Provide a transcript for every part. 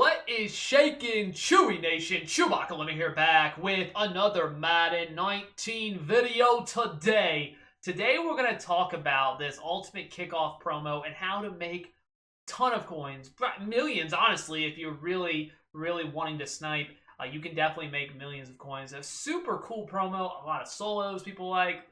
What is shaking, Chewy Nation? ChewbaccaLemma here, back with another Madden 19 video today. Today we're going to talk about this Ultimate Kickoff promo and how to make a ton of coins. Millions, honestly, if you're really wanting to snipe. You can definitely make millions of coins. A super cool promo, a lot of solos people like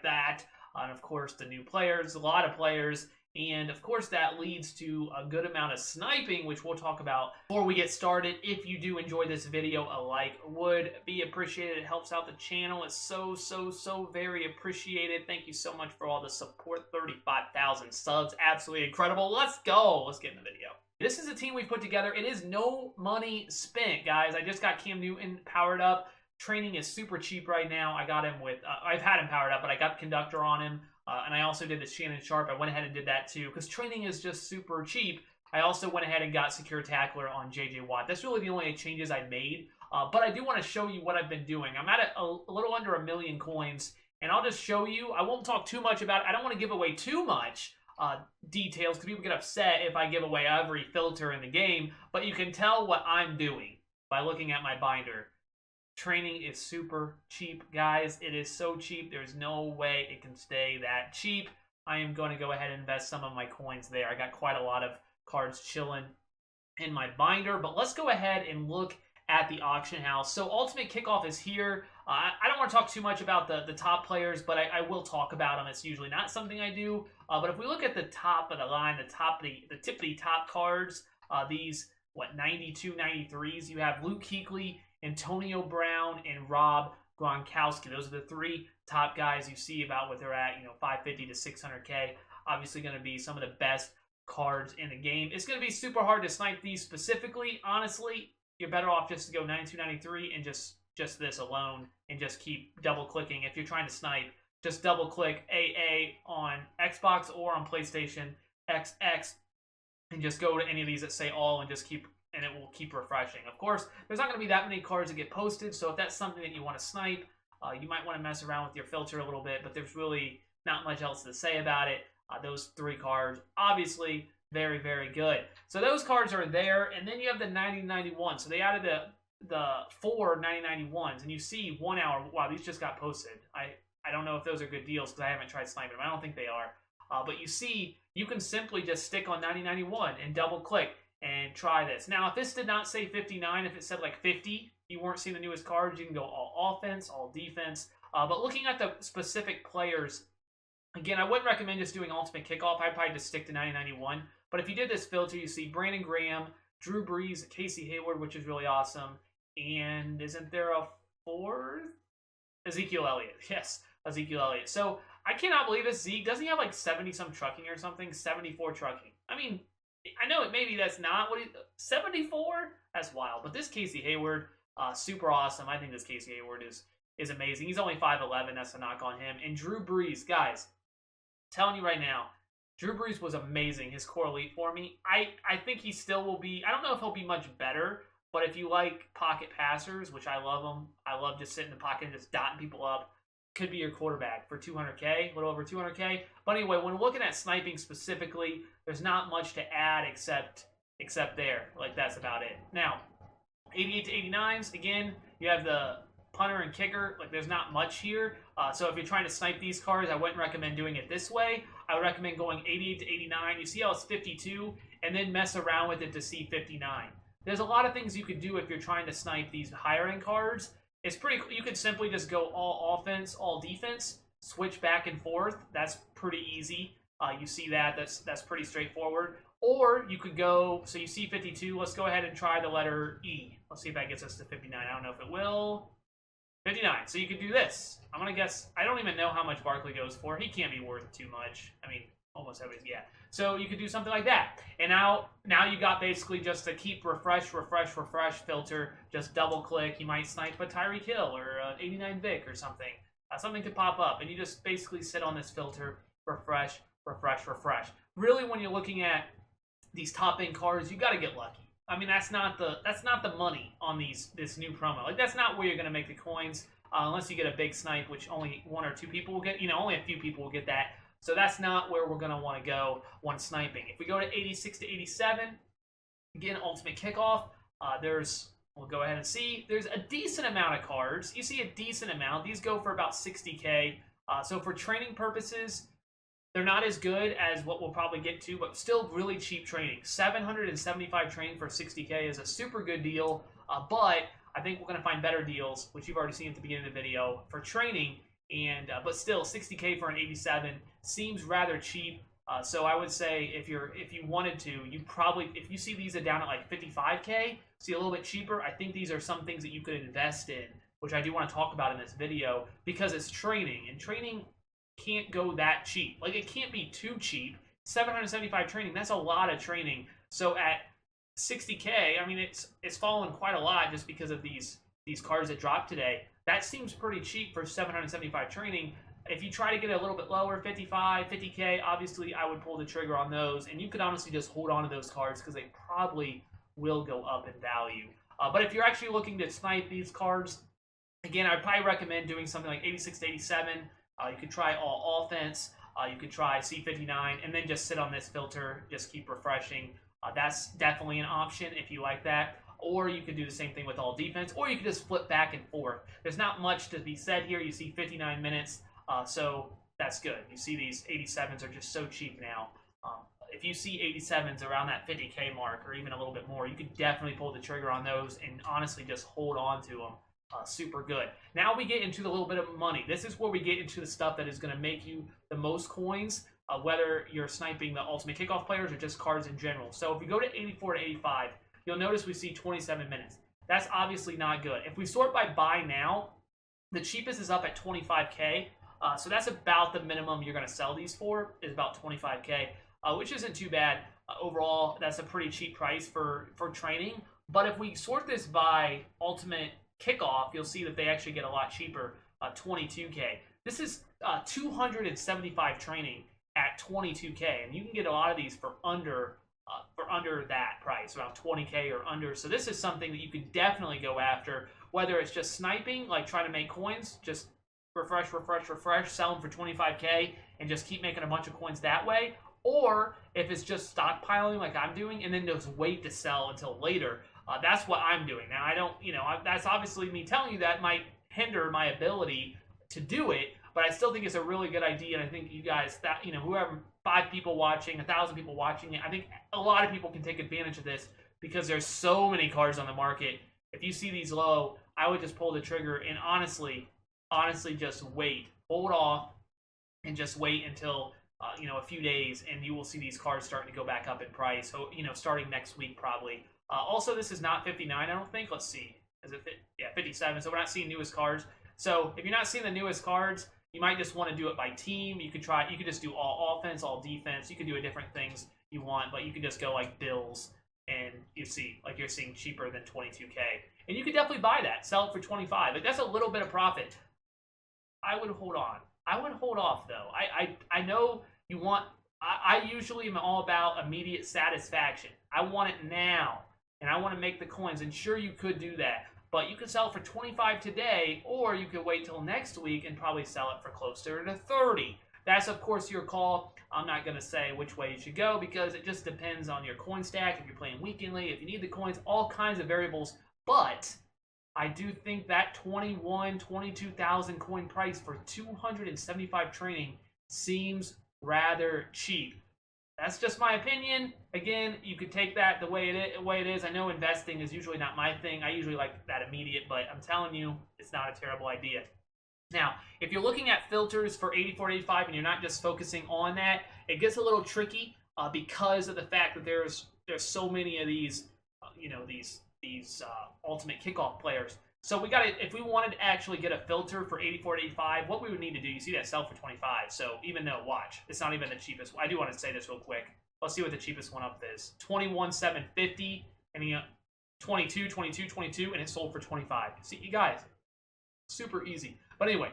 that. And of course, the new players, a lot of players. And of course, that leads to a good amount of sniping, which we'll talk about before we get started. If you do enjoy this video, a like would be appreciated. It helps out the channel. It's so very appreciated. Thank you so much for all the support. 35,000 subs. Absolutely incredible. Let's go. Let's get in the video. This is a team we put together. It is no money spent, guys. I just got Cam Newton powered up. Training is super cheap right now. I got him with, I've had him powered up, but I got Conductor on him. And I also did the Shannon Sharp. I went ahead and did that too, because training is just super cheap. I also went ahead and got Secure Tackler on J.J. Watt. That's really the only changes I made. But I do want to show you what I've been doing. I'm at a little under 1 million coins, and I'll just show you. I won't talk too much about it. I don't want to give away too much details, because people get upset if I give away every filter in the game. But you can tell what I'm doing by looking at my binder. Training is super cheap, guys. It is so cheap. There's no way it can stay that cheap. I am going to go ahead and invest some of my coins there. I got quite a lot of cards chilling in my binder. But let's go ahead and look at the auction house. So Ultimate Kickoff is here. I don't want to talk too much about the top players, but I will talk about them. It's usually not something I do. But if we look at the top of the line, the tippity top cards, these, 92, 93s, you have Luke Kuechly, Antonio Brown, and Rob Gronkowski. Those are the three top guys you see about what they're at, 550 to 600K. Obviously going to be some of the best cards in the game. It's going to be super hard to snipe these specifically. Honestly, you're better off just to go 92, 93 and just this alone and just keep double clicking. If you're trying to snipe, just double click AA on Xbox or on PlayStation XX and just go to any of these that say all and just keep, and it will keep refreshing. Of course, there's not going to be that many cards that get posted, so if that's something that you want to snipe, you might want to mess around with your filter a little bit, but there's really not much else to say about it. Those three cards, obviously, very good. So those cards are there, and then you have the 90-91. So they added the 4 90-91s, and you see 1 hour. Wow, these just got posted. I don't know if those are good deals because I haven't tried sniping them. I don't think they are. But you see, you can simply just stick on 90-91 and double click and try this. Now, if this did not say 59, if it said like 50, you weren't seeing the newest cards, you can go all offense, all defense. But looking at the specific players, again, I wouldn't recommend just doing Ultimate Kickoff. I'd probably just stick to 90-91. But if you did this filter, you see Brandon Graham, Drew Brees, Casey Hayward, which is really awesome. And isn't there a fourth? Ezekiel Elliott. Yes, Ezekiel Elliott. So I cannot believe this. Zeke, doesn't he have like 70-some trucking or something? 74 trucking. I mean, I know maybe that's not what he... 74? That's wild. But this Casey Hayward, super awesome. I think this Casey Hayward is amazing. He's only 5'11". That's a knock on him. And Drew Brees, guys, telling you right now, Drew Brees was amazing. His core elite for me. I think he still will be... I don't know if he'll be much better, but if you like pocket passers, which I love them, I love just sitting in the pocket and just dotting people up, could be your quarterback for 200K, a little over 200K. But anyway, when looking at sniping specifically, there's not much to add except there. Like, that's about it. Now, 88 to 89s, again, you have the punter and kicker. Like, there's not much here. So if you're trying to snipe these cards, I wouldn't recommend doing it this way. I would recommend going 88 to 89. You see how it's 52, and then mess around with it to see 59. There's a lot of things you could do if you're trying to snipe these higher end cards. It's pretty. You could simply just go all offense, all defense, switch back and forth. That's pretty easy. You see that. That's pretty straightforward. Or you could go. So you see 52. Let's go ahead and try the letter E. Let's see if that gets us to 59. I don't know if it will. 59. So you could do this. I'm gonna guess. I don't even know how much Barkley goes for. He can't be worth too much. I mean, almost everybody's, yeah. So you could do something like that. And now you got basically just to keep refresh filter, just double click. You might snipe a Tyreek Hill or 89 Vic or something. Something could pop up, and you just basically sit on this filter, refresh. Really, when you're looking at these top end cards, you got to get lucky. I mean, that's not the money on this new promo. Like, that's not where you're gonna make the coins unless you get a big snipe, which only 1 or 2 people will get. Only a few people will get that. So that's not where we're going to want to go when sniping. If we go to 86 to 87, Again, Ultimate Kickoff, we'll go ahead and see, there's a decent amount of cards. You see a decent amount. These go for about 60K. So for training purposes, they're not as good as what we'll probably get to, but still really cheap training. 775 training for 60K is a super good deal, but I think we're going to find better deals, which you've already seen at the beginning of the video, for training. And but still, 60K for an 87 seems rather cheap. So I would say if you wanted to, you probably, if you see these are down at like 55K, see a little bit cheaper, I think these are some things that you could invest in, which I do want to talk about in this video, because it's training, and training can't go that cheap. Like, it can't be too cheap. 775 training, that's a lot of training. So at 60K, I mean, it's fallen quite a lot just because of these cards that dropped today. That seems pretty cheap for 775 training. If you try to get it a little bit lower, 55, 50K, obviously I would pull the trigger on those, and you could honestly just hold on to those cards because they probably will go up in value. But if you're actually looking to snipe these cards, again, I'd probably recommend doing something like 86 to 87. You could try all offense. You could try C59, and then just sit on this filter, just keep refreshing. That's definitely an option if you like that. Or you could do the same thing with all defense, or you could just flip back and forth. There's not much to be said here. You see 59 minutes, so that's good. You see these 87s are just so cheap now. If you see 87s around that 50K mark, or even a little bit more, you could definitely pull the trigger on those and honestly just hold on to them. Super good. Now we get into the little bit of money. This is where we get into the stuff that is going to make you the most coins, whether you're sniping the Ultimate Kickoff players or just cards in general. So if we go to 84 to 85, you'll notice we see 27 minutes. That's obviously not good. If we sort by buy now, the cheapest is up at 25K. So that's about the minimum you're going to sell these for, is about 25K, which isn't too bad. Overall, that's a pretty cheap price for training. But if we sort this by Ultimate Kickoff, you'll see that they actually get a lot cheaper, 22K. This is 275 training at 22K, and you can get a lot of these for under that price, around 20K or under. So this is something that you could definitely go after, whether it's just sniping, like trying to make coins, just refresh, sell them for 25K, and just keep making a bunch of coins that way. Or if it's just stockpiling like I'm doing, and then just wait to sell until later. That's what I'm doing. Now, I don't, that's obviously me telling you that might hinder my ability to do it, but I still think it's a really good idea, and I think you guys, that whoever, 5 people watching, 1,000 people watching it, I think a lot of people can take advantage of this because there's so many cards on the market. If you see these low, I would just pull the trigger and honestly just wait. Hold off and just wait until, a few days, and you will see these cards starting to go back up in price. So, starting next week probably. Also, this is not 59, I don't think. Let's see. Is it 57? So we're not seeing newest cards. So if you're not seeing the newest cards, you might just want to do it by team. You could just do all offense, all defense. You could do different things you want, but you could just go like Bills, and you see, like you're seeing cheaper than 22K. And you could definitely buy that, sell it for 25. But that's a little bit of profit. I would hold on. I would hold off, though. I know you want... I usually am all about immediate satisfaction. I want it now, and I want to make the coins. And sure, you could do that. But you could sell it for 25 today, or you could wait till next week and probably sell it for closer to 30. That's, of course, your call. I'm not going to say which way you should go because it just depends on your coin stack, if you're playing weekly, if you need the coins, all kinds of variables. But I do think that 22,000 coin price for 275 training seems rather cheap. That's just my opinion. Again, you could take that the way it is. I know investing is usually not my thing. I usually like that immediate, but I'm telling you, it's not a terrible idea. Now, if you're looking at filters for 84, 85, and you're not just focusing on that, it gets a little tricky because of the fact that there's so many of these, these ultimate kickoff players. So we got to, if we wanted to actually get a filter for 84 to 85, what we would need to do, you see that sell for 25. So even though, watch, it's not even the cheapest. I do want to say this real quick. Let's see what the cheapest one up is. 21,750, and 22, 22, 22, and it sold for 25. See, you guys, super easy. But anyway,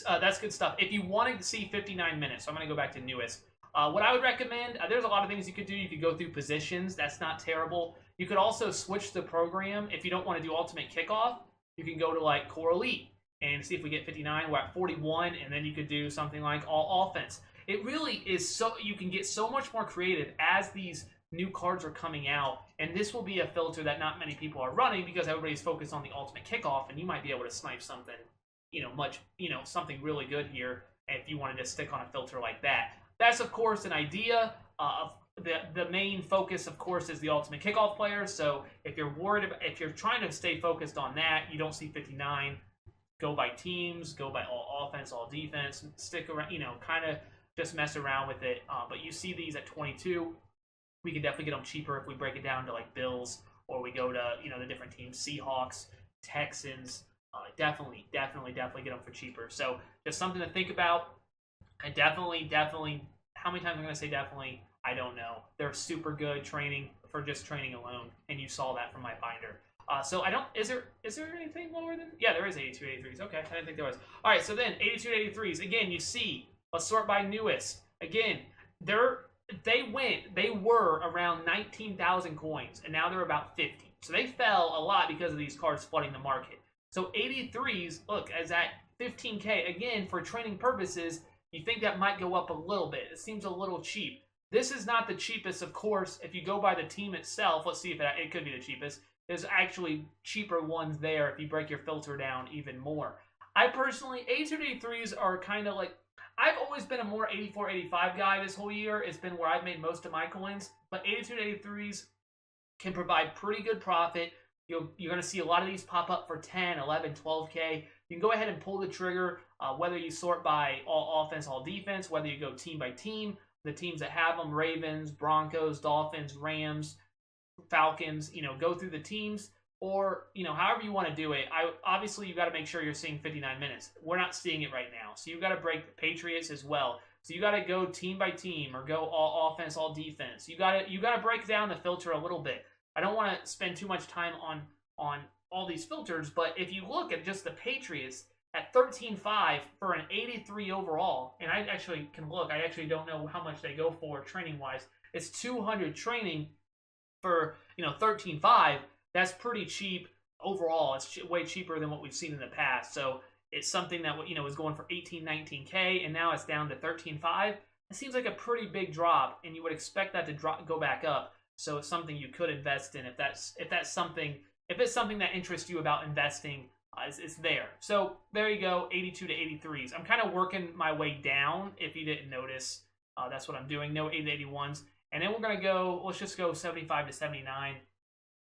that's good stuff. If you wanted to see 59 minutes, so I'm going to go back to newest. What I would recommend, there's a lot of things you could do. You could go through positions. That's not terrible. You could also switch the program. If you don't want to do Ultimate Kickoff, you can go to like Core Elite and see if we get 59. We're at 41, and then you could do something like All Offense. It really is so, you can get so much more creative as these new cards are coming out, and this will be a filter that not many people are running because everybody's focused on the ultimate kickoff, and you might be able to snipe something, something really good here if you wanted to stick on a filter like that. That's, of course, an idea. The main focus, of course, is the ultimate kickoff player. So if you're if you're trying to stay focused on that, you don't see 59. Go by teams, go by all offense, all defense, stick around, kind of just mess around with it. But you see these at 22. We can definitely get them cheaper if we break it down to like Bills, or we go to the different teams, Seahawks, Texans. Definitely get them for cheaper. So just something to think about. And definitely, how many times I'm going to say definitely? I don't know. They're super good training for just training alone, and you saw that from my binder. So I don't. Is there anything lower than? Yeah, there is 82 83s. Okay, I didn't think there was. All right, so then 82 83s. Again, you see. Let's sort by newest. Again, they were around 19,000 coins, and now they're about 50. So they fell a lot because of these cards flooding the market. So 83s, look, as at 15K again for training purposes. You think that might go up a little bit. It seems a little cheap. This is not the cheapest, of course. If you go by the team itself, let's see if it could be the cheapest. There's actually cheaper ones there if you break your filter down even more. I personally, 82 83s are kind of like, I've always been a more 84 85 guy this whole year. It's been where I've made most of my coins. But 82 83s can provide pretty good profit. You're going to see a lot of these pop up for 10, 11, 12K. You can go ahead and pull the trigger, whether you sort by all offense, all defense, whether you go team by team. The teams that have them, Ravens, Broncos, Dolphins, Rams, Falcons, go through the teams, or, however you want to do it. Obviously, you got to make sure you're seeing 59 minutes. We're not seeing it right now. So you've got to break the Patriots as well. So you got to go team by team or go all offense, all defense. You got to break down the filter a little bit. I don't want to spend too much time on all these filters, but if you look at just the Patriots at 13.5 for an 83 overall, and I actually can look. I actually don't know how much they go for training-wise. It's 200 training for 13.5. That's pretty cheap overall. It's way cheaper than what we've seen in the past. So it's something that was going for 18, 19K, and now it's down to 13.5. It seems like a pretty big drop, and you would expect that to go back up. So it's something you could invest in if it's something that interests you about investing. It's there. So there you go, 82 to 83s. I'm kind of working my way down. If you didn't notice, that's what I'm doing. No 80 to 81s, and then we're gonna go. Let's just go 75 to 79.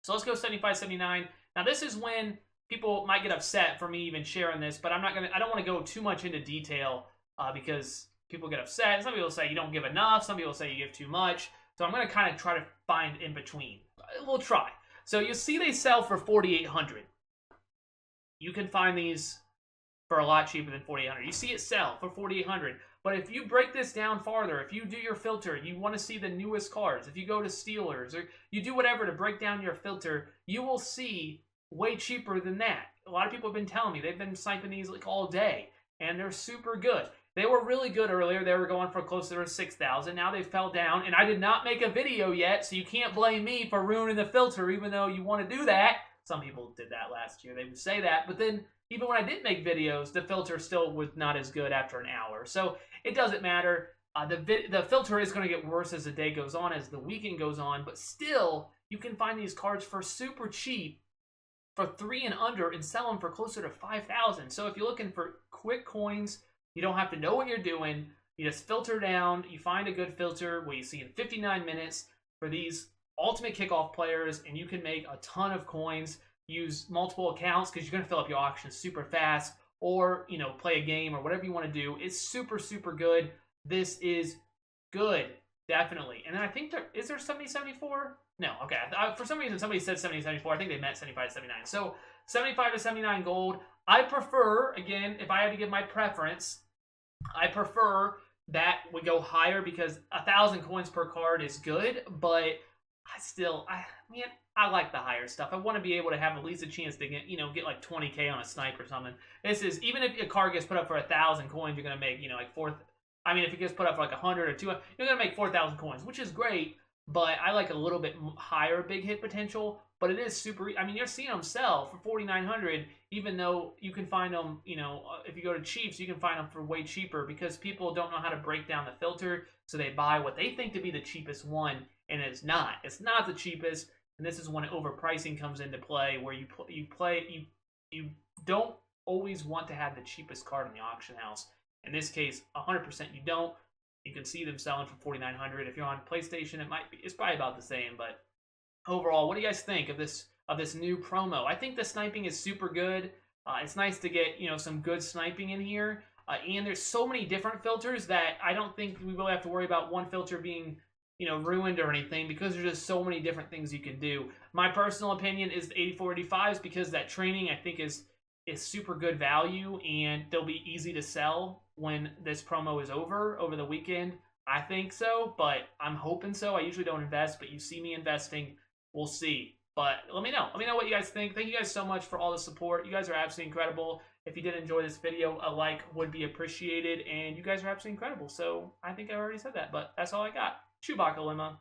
So let's go 75, 79. Now this is when people might get upset for me even sharing this, but I don't want to go too much into detail because people get upset. Some people say you don't give enough. Some people say you give too much. So I'm going to kind of try to find in between. We'll try. So you see they sell for 4,800. You can find these for a lot cheaper than 4,800. You see it sell for 4,800. But if you break this down farther, if you do your filter, you want to see the newest cards. If you go to Steelers or you do whatever to break down your filter, you will see way cheaper than that. A lot of people have been telling me they've been sniping these like all day, and they're super good. They were really good earlier. They were going for closer to 6,000. Now they fell down, and I did not make a video yet, so you can't blame me for ruining the filter, even though you want to do that. Some people did that last year. They would say that, but then even when I did make videos, the filter still was not as good after an hour. So it doesn't matter. The filter is going to get worse as the day goes on, as the weekend goes on, but still, you can find these cards for super cheap for 3 and under and sell them for closer to 5,000. So if you're looking for quick coins, you don't have to know what you're doing. You just filter down. You find a good filter where you see in 59 minutes for these ultimate kickoff players, and you can make a ton of coins. Use multiple accounts because you're going to fill up your auctions super fast, or play a game or whatever you want to do. It's super, super good. This is good, definitely. And then I think is there 70-74? No, okay. For some reason, somebody said 70-74. I think they meant 75-79. So 75 to 79 gold. I prefer, again, if I had to give my preference, I prefer that we go higher because 1,000 coins per card is good, but I like the higher stuff. I want to be able to have at least a chance to get like 20K on a snipe or something. This is, even if a card gets put up for 1,000 coins, you're going to make, like if it gets put up for like 100 or 200, you're going to make 4,000 coins, which is great, but I like a little bit higher big hit potential. But it is super, you're seeing them sell for 4,900, even though you can find them, if you go to Chiefs, you can find them for way cheaper because people don't know how to break down the filter, so they buy what they think to be the cheapest one, and it's not. It's not the cheapest, and this is when overpricing comes into play, where you don't always want to have the cheapest card in the auction house. In this case, 100% you don't. You can see them selling for $4,900. If you're on PlayStation, it's probably about the same. But overall, what do you guys think of this new promo? I think the sniping is super good. It's nice to get some good sniping in here. And there's so many different filters that I don't think we really have to worry about one filter being ruined or anything, because there's just so many different things you can do. My personal opinion is the 8485s, because that training I think is super good value, and they'll be easy to sell when this promo is over the weekend. I think so, but I'm hoping so. I usually don't invest, but you see me investing. We'll see. But let me know. Let me know what you guys think. Thank you guys so much for all the support. You guys are absolutely incredible. If you did enjoy this video, a like would be appreciated, and you guys are absolutely incredible. So I think I already said that, but that's all I got. ChewbaccaLemma.